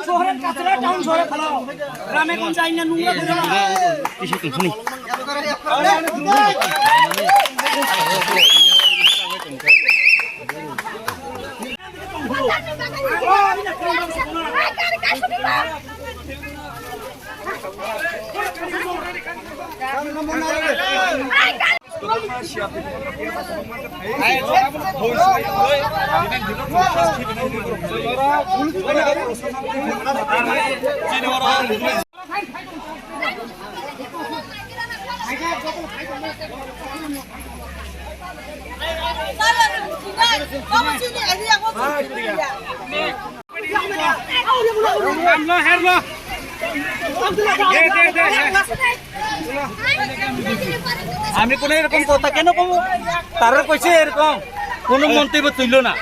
শহরের কাছরা টাউন শহরে ফেলো গ্রামে কোন যাই না নোংরা করে না কিছু তো শুনি আমি কোন এরকম কথা কেন কম তারা কইছে এরকম কোন মন্তব্য তুইল না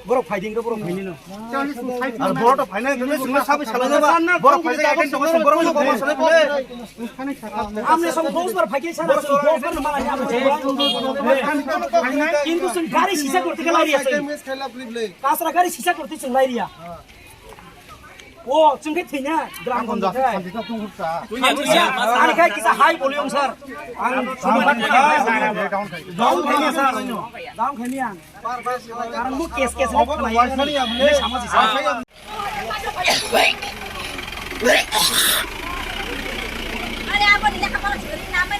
বড় ফাইটিং তো বড় ফাইনি না আর বড়টা ফাইনাল গেলে সুন্দর সব চালা যাবে বড় ফাইটিং এখন সমস্ত বড় বড় সমস্যা বলে আমরা সব দোষ বার ফাইকে ছাড়া দোষ বার মারা যাবে কিন্তু সুন গাড়ি শিশা করতে গেল আইরিয়া কাসরা গাড়ি শিশা করতে চল আইরিয়া ও চুমকে থিনা গ্রাম গঞ্জ শান্তিটা তুমি হুটছা আর খাই কিসা হাই ভলিউম স্যার আং ডাউন খাইয়া স্যার ডাউন খাইয়া কারণ মু কেস কেস নাই আপনি সমাজ আরে আপনি দেখা পাচ্ছ না নামে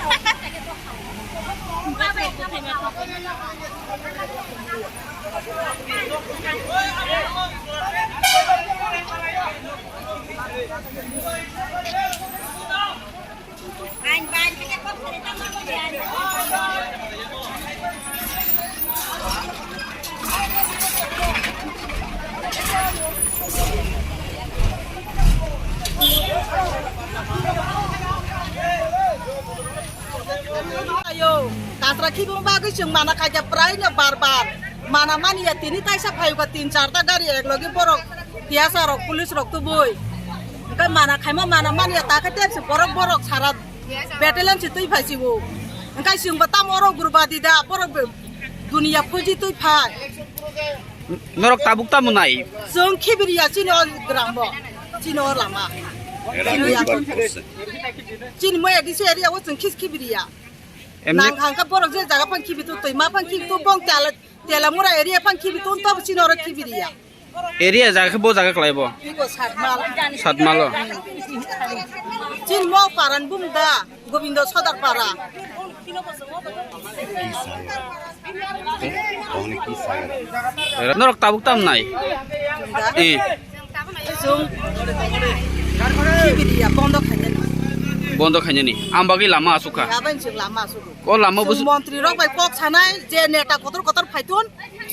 Kasra kibung bagus yang mana kaja perainya barbar. Mana mani ya tini taisa payu ka 3-4 gari ek lagi borok biasa rok pulis rok tu boy. Kan mana kaima mana mani ya tak ketep si borok syarat betelan si tui phai si wo. Engkai siung batam orok berbadi da borok dunia puji tui phai. Norok tabuk tamu nai. Siung kibiri ya sini or grambo. Sini or lama. Sini moya di area wo siung kibiri ya. Nang hangka borok je jaga pan kibitu tui ma pan kibitu bong tela mura area pan kibitu top sini or kibiri ya. Area जाके बो जाके खलायबो Iko Satmal. सातमालो Cin mau paran bumda, Gobindo Sodar para. नरक Tabuk ताम नाय ए Sung. Kibiria bondo kanya. बन्द खायनि आमबागै Lama आसुखा Yaban sung lama sudu. ओ लामा बुस Sung Montri rok bai kok sanai, je neta kotor faitun,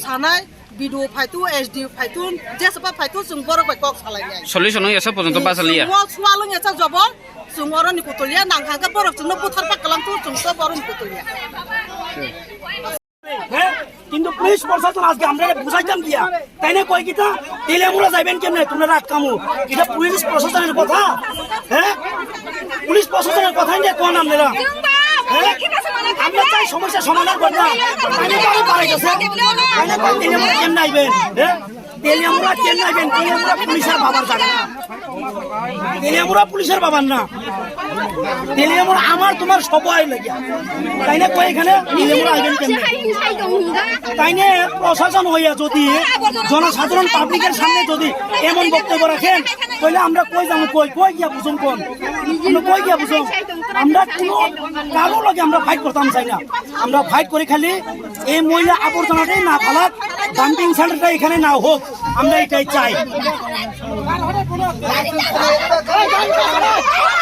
sanai, bidu faitu, SD faitun, je sepa faitu sung borok bai kok salai nyai. Solution एसा पर्यन्त बासालिया Sung swalung ya jobol, sung orang ni kutulia, nang hangka borok sung no putar pak kelam tu sung so borok kutulia. হ্যাঁ কিন্তু police প্রশাসন আজকে আমরা বুঝাইতাম গিয়া তাই না কয় কিতা তেলে আমরা যাইবেন কেমনে তোমরা রাত কামু এটা পুলিশ প্রশাসনের কথা হ্যাঁ পুলিশ প্রশাসনের কথাই নিয়ে কোন আপনারা হ্যাঁ আমরা চাই সমস্যা সমাধান করতাম তাই না কয় পারে গেছে তাই না কয় তেলে আমরা কেমনে আইবেন হ্যাঁ তেলে আমরা কেমনে আইবেন তেলে আমরা পুলিশের বাবার জায়গা না তেলে আমরা পুলিশের বাবার না তেলে আমরা আমার তোমার সবাই লাগিয়া তাই না কয় এখানে তেলে আমরা আইবেন কেমনে তাই নিয়ে প্রশাসন হইয়া যদি জনসাধারণ পাবলিকের সামনে যদি এমন বক্তব্য রাখেন তাহলে আমরা কই যাবো কই গিয়া বুঝুন কোন আমরা কই গিয়া বুঝুন আমরা কোনো কারো লগে আমরা ফাইট করতাম চাই না আমরা ফাইট করে খালি এই মহিলা আবর্জনাটাই না ফালাক ডাম্পিং সেন্টারটা এখানে না হোক আমরা এটাই চাই